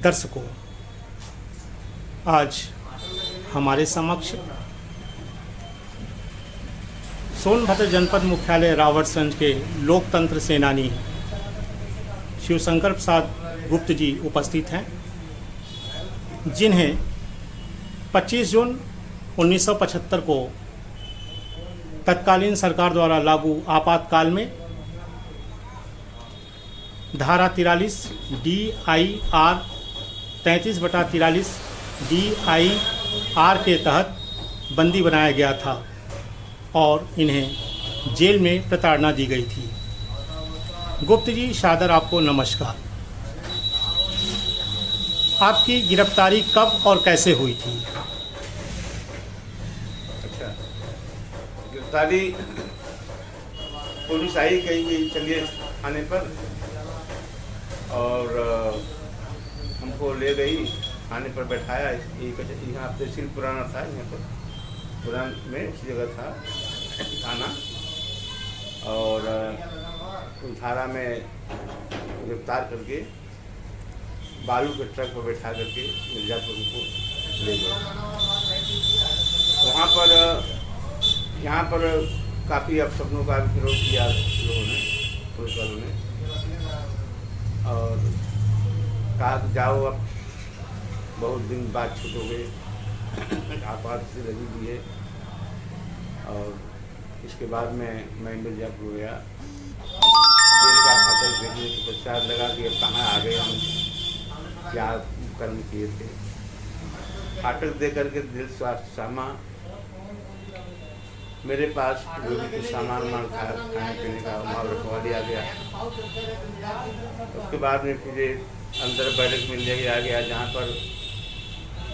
दर्शकों, आज हमारे समक्ष सोनभद्र जनपद मुख्यालय रावटसंज के लोकतंत्र सेनानी शिवशंकर प्रसाद गुप्त जी उपस्थित हैं, जिन्हें 25 जून 1975 को तत्कालीन सरकार द्वारा लागू आपातकाल में धारा 43 DIR 33/43 DIR के तहत बंदी बनाया गया था और इन्हें जेल में प्रताड़ना दी गई थी। गुप्त जी सादर आपको नमस्कार। आपकी गिरफ्तारी कब और कैसे हुई थी? अच्छा, गिरफ्तारी पुलिस आई कही गई चलिए थाने पर और हमको ले गई, थाने पर बैठाया। यहाँ तहसील पुराना था, यहाँ पर पुरान में उस जगह था थाना, और उस धारा में गिरफ्तार करके बालू के ट्रक पर बैठा करके मिर्ज़ापुर को ले गए। वहाँ पर यहाँ पर काफ़ी अपशब्दों का विरोध किया लोगों ने, पुलिस वालों ने, और कहा कि जाओ, अब बहुत दिन बाद छूटोगे, आपात से लगी हुई है। और इसके बाद में मैं मिर्ज़ापुर गया, जेल का फाटक देखने के पश्चात लगा कि अब कहाँ आ गए हम, क्या कर्म किए थे। फाटक दे करके दिल स्वास्थ्य सामा मेरे पास जो भी कुछ सामान खाने पीने का माल रखवा दिया गया। उसके बाद में फिर अंदर बैरक में ले गया गया, जहाँ पर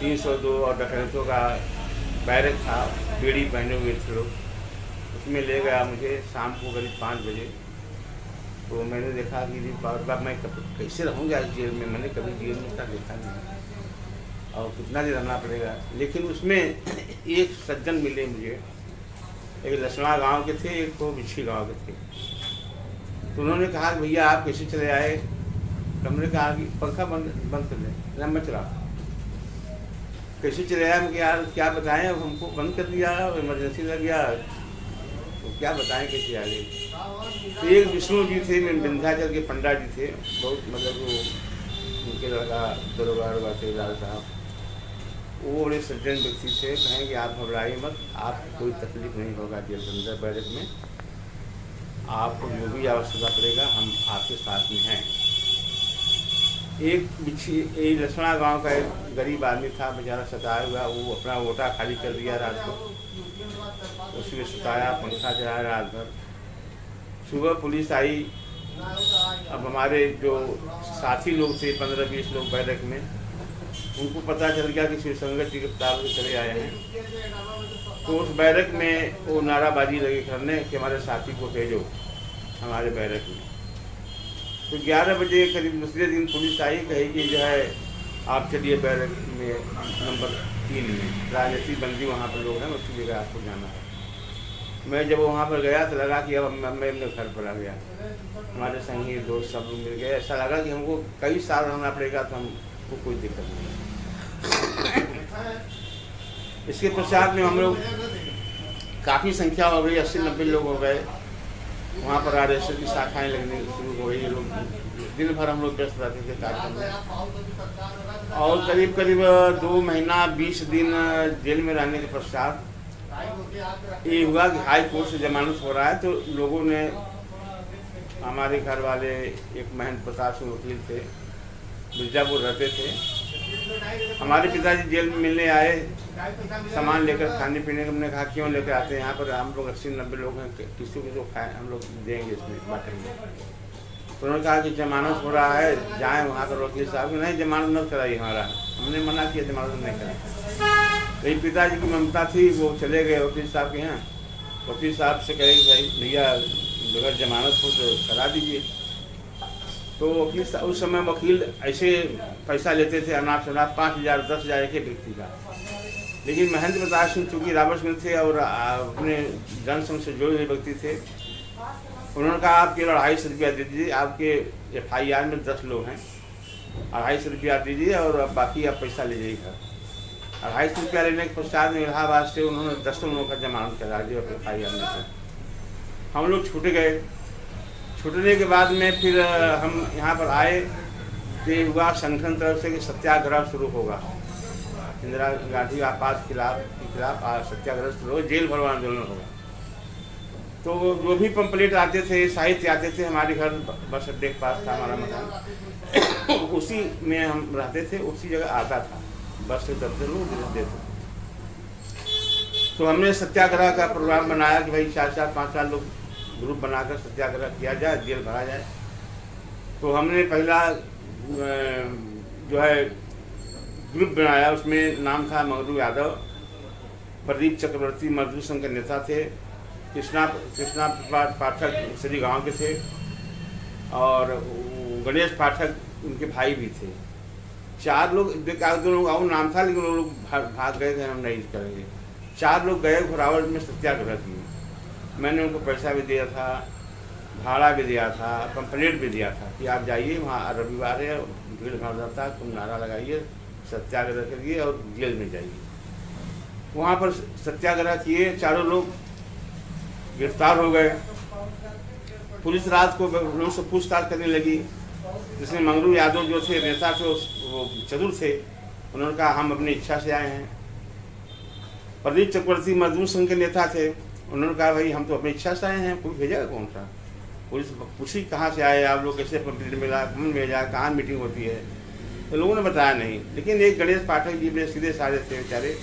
302 और डकैतों का बैरक था, बेड़ी पहने हुए थे लोग। उसमें ले गया मुझे शाम को करीब 5 बजे। तो मैंने देखा कि जी बार मैं कैसे रहूँगा जेल में, मैंने कभी जेल में देखा नहीं और कितना दिन रहना पड़ेगा। लेकिन उसमें एक सज्जन मिले मुझे, एक लसना गांव के थे, एक तो बिच्छी गांव के थे। तो उन्होंने कहा कि भैया आप कैसे चले आए? तो हमने कहा कि पंखा बंद कर दें, मैं चला। कैसे चले आए? मैं यार क्या बताएं, अब हमको बंद कर दिया, इमरजेंसी लग गया, तो क्या बताएं कैसे आ गए। तो एक विष्णु जी थे, विंध्याचल के पंडा जी थे, बहुत मतलब वो उनके लड़का दरोगा थे लाल साहब, वो बड़े सज्जन व्यक्ति थे। कहें कि आप घबराइए मत, आपको कोई तकलीफ नहीं होगा जेल के अंदर बैरक में, आपको जो भी आवश्यकता पड़ेगा हम आपके साथ में हैं। एक लसना गांव का एक गरीब आदमी था, बेचारा सताया हुआ, वो अपना वोटा खाली कर दिया रात को, उसमें सताया, पंखा चलाया रात भर। सुबह पुलिस आई। अब हमारे जो साथी लोग थे 15-20 लोग बैरक में, उनको पता चल गया कि शिवशंकर जी गिरफ्तार होकर चले आए हैं। तो उस बैरक में वो नाराबाजी लगी करने कि हमारे साथी को भेजो हमारे बैरक में। तो 11 बजे करीब दूसरे दिन पुलिस आई, कही कि जो है आप चलिए बैरक में नंबर 3 में, राजनीतिक बंदी वहाँ पर लोग हैं, उसी जगह आपको जाना है। मैं जब वहाँ पर गया तो लगा कि अब मैं अपने घर पर आ गया, हमारे संगी दोस्त सब लोग मिल गए। ऐसा लगा कि हमको कई साल रहना पड़ेगा, तो हमको कोई दिक्कत नहीं। इसके पश्चात में हम लोग काफ़ी संख्या हो गई, 80-90 लोग हो गए। वहाँ पर RSS की शाखाएँ लगने शुरू हो गई, लोग दिन भर हम लोग व्यस्त रहते थे कार्यक्रम में। और करीब 2 महीना 20 दिन जेल में रहने के पश्चात ये हुआ कि हाई कोर्ट से जमानत हो रहा है। तो लोगों ने, हमारे घर वाले एक महेंद्र प्रताप सिंह वकील थे, मिर्ज़ापुर रहते थे, हमारे पिताजी जेल में मिलने आए, सामान लेकर खाने पीने का। हमने कहा क्यों लेकर आते हैं, यहाँ पर हम लोग 80-90 लोग हैं, किसी को तो खाए हम लोग देंगे, इसमें बांटेंगे। तो उन्होंने कहा कि जमानत हो रहा है, जाएँ वहाँ पर। वकील साहब नहीं, जमानत मत कराइए हमारा। हमने मना किया, जमानत नहीं कराई। लेकिन पिताजी की ममता थी, वो चले गए वकील साहब के यहाँ। वकील साहब से कहे कि भाई भैया बगैर जमानत हो तो करा दीजिए। तो वकील उस समय वकील ऐसे पैसा लेते थे अनाप शनाप, 5,000 10,000 एक व्यक्ति का। लेकिन महेंद्र प्रताप सिंह चूँकि रावटसंज थे और अपने जनसंघ से जुड़े हुए व्यक्ति थे, उन्होंने कहा आप केवल 250 रुपया दे दीजिए, आपके FIR में 10 लोग हैं, 250 रुपया दीजिए और अब बाकी आप पैसा ले जाइएगा। 250 रुपया लेने के पश्चात में इलाहाबाद से उन्होंने 10 लोगों का जमानत करा दिया FIR में से। हम लोग छूट गए। छूटने के बाद में फिर हम यहाँ पर आए तो ये हुआ संगठन तरफ से कि सत्याग्रह शुरू होगा, इंदिरा गांधी आपात के खिलाफ सत्याग्रह शुरू हो, जेल भरो आंदोलन होगा। तो जो भी पंपलेट आते थे, साहित्य आते थे, हमारे घर बस अड्डे के पास था हमारा मकान, उसी में हम रहते थे, उसी जगह आता था, बस से दबते लोग देते थे। तो हमने सत्याग्रह का प्रोग्राम बनाया कि भाई 4-4, 5-5 लोग ग्रुप बनाकर सत्याग्रह किया जाए, जेल भरा जाए। तो हमने पहला जो है ग्रुप बनाया, उसमें नाम था मंगरू यादव, प्रदीप चक्रवर्ती मजदूर संघ के नेता थे, कृष्णा पाठक सभी गांव के थे, और गणेश पाठक उनके भाई भी थे। 4 लोग, 2 लोग और नाम था, लेकिन वो लोग भाग गए थे, हम नहीं करेंगे। 4 लोग गए घोरावल में सत्याग्रह किए। मैंने उनको पैसा भी दिया था, भाड़ा भी दिया था, पंपलेट भी दिया था कि आप जाइए, वहाँ रविवार है, भीड़ भाड़ रहता है, तुम नारा लगाइए, सत्याग्रह करिए और जेल में जाइए। वहाँ पर सत्याग्रह किए, 4 लोग गिरफ्तार हो गए। पुलिस रात को लोगों से पूछताछ करने लगी, जिसमें मंगरू यादव जो थे नेता थे, वो चतुर थे, उन्होंने कहा हम अपनी इच्छा से आए हैं। प्रदीप चक्रवर्ती मजदूर संघ के नेता थे, उन्होंने कहा भाई हम तो अपनी इच्छा से आए हैं, कोई भेजेगा कौन सा। पुलिस पूछी कहाँ से आए आप लोग, कैसे कंप्लेंट मिला, कौन भेजा, कहाँ मीटिंग होती है, तो लोगों ने बताया नहीं। लेकिन एक गणेश पाठक जी में सीधे साधे थे बेचारे,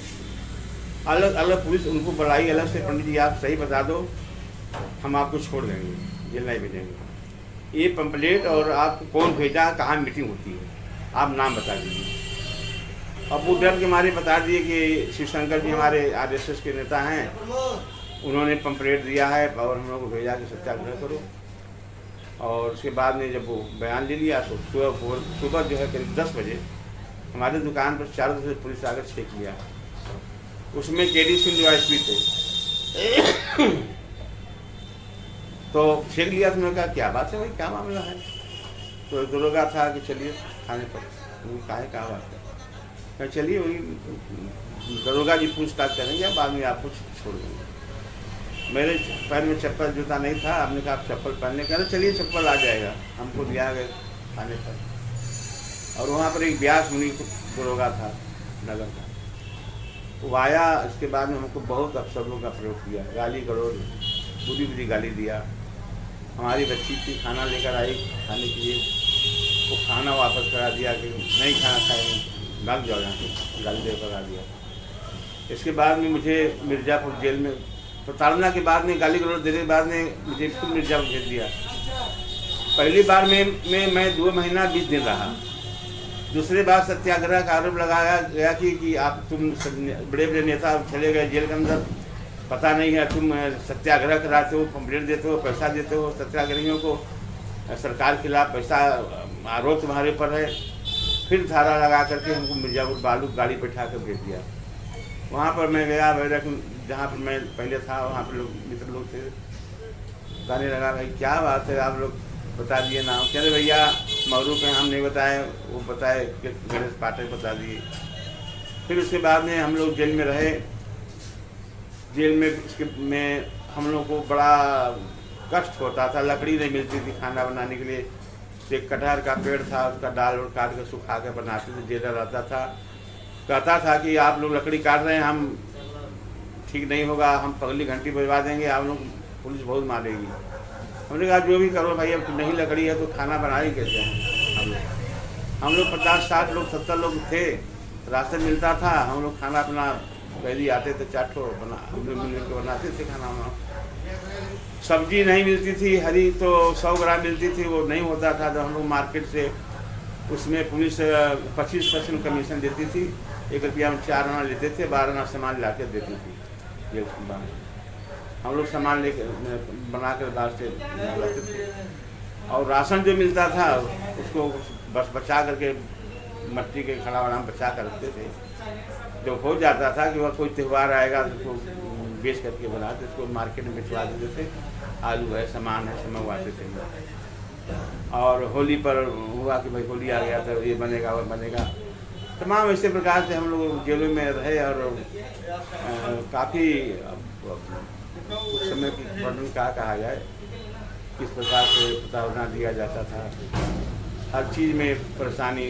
अलग अलग पुलिस उनको बुलाई अलग से, पंडित जी आप सही बता दो, हम आपको छोड़ देंगे, जेल नहीं भेजेंगे। ये पंपलेट और आपको कौन भेजा, कहाँ मीटिंग होती है, आप नाम बता दीजिए। अब वो डर के मारे बता दिए कि शिवशंकर जी हमारे RSS के नेता हैं, उन्होंने पंपलेट दिया है और हम लोग को भेजा कि सत्याग्रह करो। और उसके बाद में जब वो बयान ले लिया तो सुबह जो है करीब 10 बजे हमारे दुकान पर 4 बजे पुलिस आकर चेक किया। उसमें KD सिंह जो SP थे तो चेक लिया, तो मैंने कहा क्या बात है भाई, क्या मामला है। तो दरोगा था कि चलिए थाने पर, काहे क्या बात है, चलिए वही दरोगा जी पूछताछ करेंगे, बाद में आपको छोड़ देंगे। मेरे पैर में चप्पल जूता नहीं था, हमने कहा आप चप्पल पहनने, कह रहे चलिए चप्पल आ जाएगा। हमको लिया गया थाने पर, और वहाँ पर एक व्यास मुनि दरोगा था नगर का, वो आया। इसके बाद में हमको बहुत अपशब्दों का प्रयोग किया, गाली गलौज, बुरी गाली दिया। हमारी बच्ची थी, खाना लेकर आई खाने के लिए, वो खाना वापस करा दिया कि नहीं खाना खाएंगे, भाग जाओ यहाँ से, गाली देकर करा दिया। इसके बाद में मुझे मिर्ज़ापुर जेल में प्रताड़ना के बाद में, गाली गलौज देने के बाद में मुझे फिर मिर्ज़ापुर भेज दिया। पहली बार में मैं 2 महीना 20 दिन रहा। दूसरी बार सत्याग्रह का आरोप लगाया गया कि आप तुम बड़े बड़े नेता चले गए जेल के अंदर, पता नहीं है, तुम सत्याग्रह कराते हो, कंप्लेंट देते हो, पैसा देते हो सत्याग्रहियों को, सरकार के खिलाफ पैसा आरोप तुम्हारे ऊपर है। फिर धारा लगा करके हमको मिर्ज़ापुर बालू गाड़ी बैठा कर भेज दिया। वहाँ पर मैं गया, बैरक जहाँ पर मैं पहले था, वहाँ पर लोग मित्र लोग थे, गाने लगा भाई क्या बात है, आप लोग बता दिए नाम, कह रहे भैया मगरू पे हम नहीं बताए, वो बताए कि गणेश पाठक बता दिए। फिर उसके बाद में हम लोग जेल में रहे। जेल में हम लोग को बड़ा कष्ट होता था, लकड़ी नहीं मिलती थी खाना बनाने के लिए। एक कटहर का पेड़ था, उसका डाल और काट कर सुखा कर बनाते थे। जेलर रहता था, कहता था कि आप लोग लकड़ी काट रहे हैं, हम ठीक नहीं होगा, हम पगली घंटी बजवा देंगे, आप लोग पुलिस बहुत मारेगी। हमने कहा जो भी करो भाई, अब नहीं लकड़ी है तो खाना बना ही कैसे हैं। हम लोग 50-60 लोग 70 लोग थे, राशन मिलता था, हम लोग खाना अपना पहले आते थे, 4 ठो बना हम लोग मिल के बनाते थे खाना वाना। सब्जी नहीं मिलती थी, हरी तो 100 ग्राम मिलती थी, वो नहीं होता था। तो हम लोग मार्केट से, उसमें पुलिस 25% कमीशन देती थी, 1 रुपया में 4 आना लेते थे, 12 आना सामान ला के देती थी। ये हम लोग सामान लेके बना कर दाल से लाते थे। और राशन जो मिलता था उसको बस बचा करके मट्टी के खड़ा बना बचा कर रखते थे। जो हो जाता था कि वह कोई त्यौहार आएगा उसको बेच करके बनाते, उसको मार्केट में बेचवा देते थे। आलू है, सामान है, सब मंगवाते थे। और होली पर हुआ कि भाई होली आ गया तो ये बनेगा वो बनेगा। तमाम ऐसे प्रकार से हम लोग जेलों में रहे और काफ़ी उस समय की वर्णन क्या कहा जाए, किस प्रकार से प्रताड़ना दिया जाता था, हर चीज़ में परेशानी,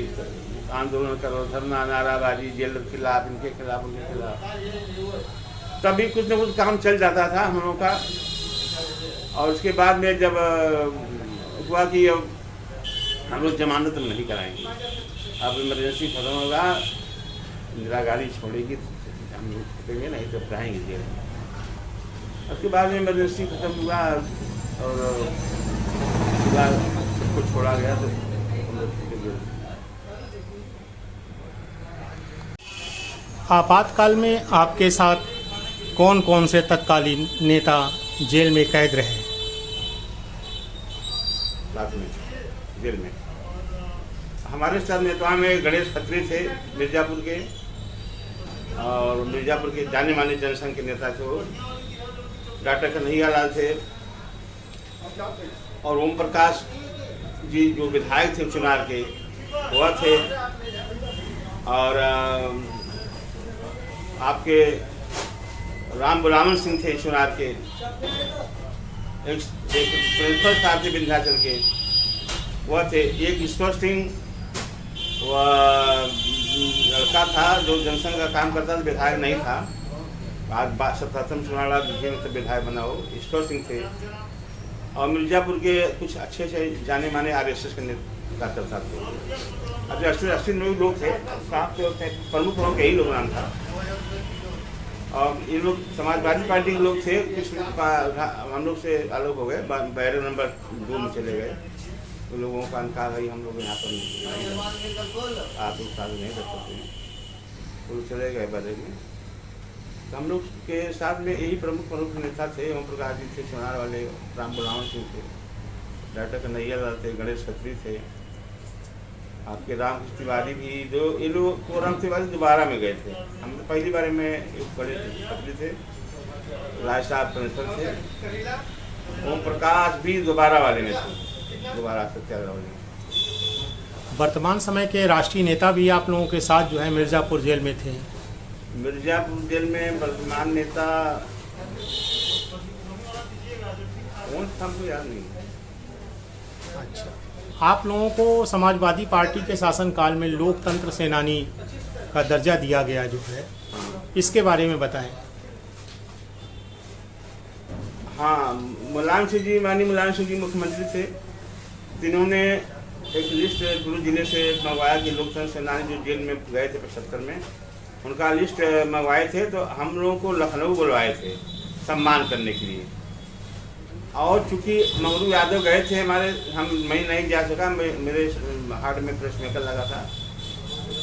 आंदोलन करो, धरना, नाराबाजी, जेल के खिलाफ, इनके खिलाफ, उनके खिलाफ, तभी कुछ न कुछ काम चल जाता था हम लोगों का। और उसके बाद में जब हुआ कि अब हम लोग जमानत नहीं कराएंगे, अब इमरजेंसी खत्म होगा, इंदिरा गांधी छोड़ेगी हम लोग छूटेंगे, नहीं तो रहेंगे जेल में। उसके बाद में इमरजेंसी खत्म हुआ और उसके बाद सबको छोड़ा गया तो हम लोग छूटे जेल। आपातकाल में आपके साथ कौन कौन से तत्कालीन नेता जेल में कैद रहे? साथ में जेल में हमारे साथ नेताओं में गणेश खत्री थे मिर्ज़ापुर के, और मिर्ज़ापुर के जाने माने जनसंघ के नेता थे वो, डॉक्टर कन्हैया लाल थे, और ओम प्रकाश जी जो विधायक थे चुनार के वह थे, और आपके राम बुलावन सिंह थे चुनार के, एक प्रिंसिपल साहब थे विंध्याचल के वह थे, एक ईश्वर सिंह वह लड़का था जो जनसंघ का काम करता था, विधायक नहीं था, आज 77 चुनाव में तो विधायक बना हो, ईश्वर सिंह थे। और मिर्ज़ापुर के कुछ अच्छे से जाने माने RSS के नेता करता थे। अभी 80 लोग थे, साथ प्रमुख लोग यही लोग नाम था। और ये लोग समाजवादी पार्टी के लोग थे, कुछ हम लोग से अलग हो गए, बैरक नंबर 2 में चले गए। तो लोगों का कहा भाई हम लोग यहाँ पर आप लोग साथ नहीं रख सकते, तो चले गए बैरक में। तो हम लोग के साथ में यही प्रमुख नेता थे, ओम प्रकाश जी थे चुनार वाले, राम बुलावन सिंह थे, डॉक्टर कन्हैया लाल थे, गणेश खत्री थे, आपके राम तिवारी भी, जो ये लोग तो राम तिवारी दोबारा में गए थे। हम पहली बार में एक बड़े खत्री थे, राय साहब प्रिंसिपल थे, ओम प्रकाश भी दोबारा वाले में थे, दोबारा सत्याग्रह वाले। वर्तमान समय के राष्ट्रीय नेता भी आप लोगों के साथ जो है मिर्ज़ापुर जेल में थे? मिर्ज़ापुर जेल में वर्तमान नेता कौन था हमको याद नहीं। अच्छा, आप लोगों को समाजवादी पार्टी के शासनकाल में लोकतंत्र सेनानी का दर्जा दिया गया जो है, इसके बारे में बताएं। हाँ, मुलायम सिंह जी, माननीय मुलायम सिंह जी मुख्यमंत्री थे, जिन्होंने एक लिस्ट पूरे जिले से मंगवाया कि लोकतंत्र सेनानी जो जेल में गए थे 75 में, उनका लिस्ट मंगवाए थे। तो हम लोगों को लखनऊ बुलवाए थे सम्मान करने के लिए, और चूँकि मंगरू यादव गए थे हमारे, मैं नहीं जा सका, मेरे हार्ट में प्रेस मेकर लगा था,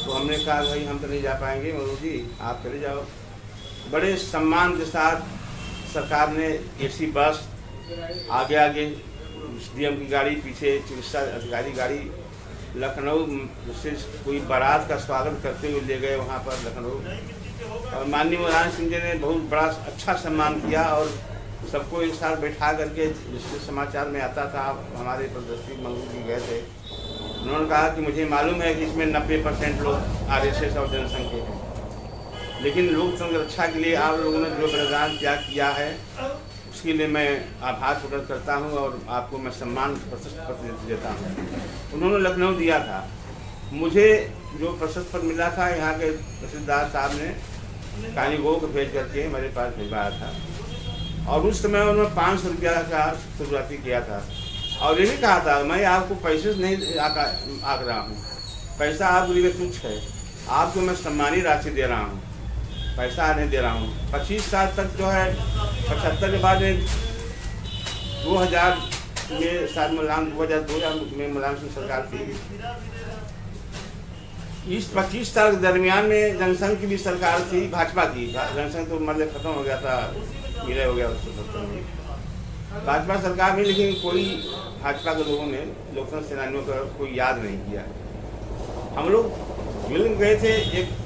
तो हमने कहा भाई हम तो नहीं जा पाएंगे मंगरू जी, आप चले जाओ। बड़े सम्मान के साथ सरकार ने AC बस, आगे आगे SDM की गाड़ी, पीछे चिकित्सा अधिकारी गाड़ी, लखनऊ से कोई बारात का स्वागत करते हुए ले गए वहाँ पर लखनऊ। और माननीय मुलायम सिंह जी ने बहुत बड़ा अच्छा सम्मान किया, और सबको एक साथ बैठा करके, जिससे समाचार में आता था हमारे प्रदर्शनी मंगू जी गए थे, उन्होंने कहा कि मुझे मालूम है कि इसमें 90% लोग RSS और जनसंघ के हैं, लेकिन लोकतंत्र रक्षा के लिए आप लोगों ने जो बलिदान त्याग किया है उसके लिए मैं आभार प्रकट करता हूं, और आपको मैं सम्मान प्रशस्ति पत्र देता हूं। उन्होंने लखनऊ दिया था, मुझे जो प्रशस्ति पत्र मिला था यहाँ के तहसीलदार साहब ने कालीगो को भेज करके मेरे पास भिजवाया था, और उस समय उन्होंने 500 रुपया का शुरुआती किया था, और ये भी कहा था मैं आपको पैसे से नहीं आक रहा हूँ, पैसा आपके लिए तुच्छ है, आपको मैं सम्मानी राशि दे रहा हूँ, पैसा नहीं दे रहा हूँ। 25 साल तक जो है, 75 के बाद 2000 में शायद 2002 में मुलायम सिंह सरकार थी। इस 25 साल के दरमियान में जनसंघ की भी सरकार थी, भाजपा की, जनसंघ तो मतलब खत्म हो गया था, विलय हो गया उसको में, भाजपा सरकार में, लेकिन कोई भाजपा के लोगों ने लोकतंत्र सेनानियों का कोई याद नहीं किया। हम लोग मिल गए थे, एक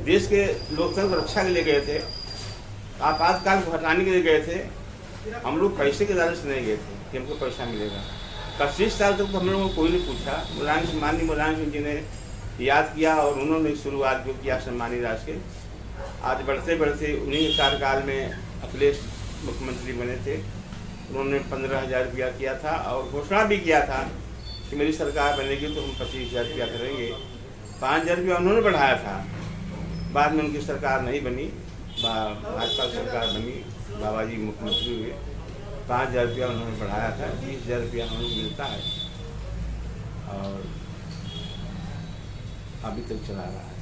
देश के लोकतंत्र रक्षा के लिए गए थे, आपातकाल को हटाने के लिए गए थे। हम लोग पैसे के लालच से नहीं गए थे कि हमको पैसा मिलेगा, 25 साल तक तो हम लोगों को कोई नहीं पूछा। माननीय मुलायम सिंह जी ने याद किया और उन्होंने शुरुआत जो किया सम्मानी राशि के। आज बढ़ते बढ़ते उन्हीं के कार्यकाल में अखिलेश मुख्यमंत्री बने थे। उन्होंने 15,000 रुपया किया था और घोषणा भी किया था कि मेरी सरकार बनेगी तो हम 25,000 रुपया करेंगे। 5,000 रुपया उन्होंने बढ़ाया था। बाद में उनकी सरकार नहीं बनी, भाजपा सरकार बनी, बाबा जी मुख्यमंत्री हुए। 5,000 रुपया उन्होंने बढ़ाया था, 20,000 रुपया हमें मिलता है और अभी तक चला रहा है।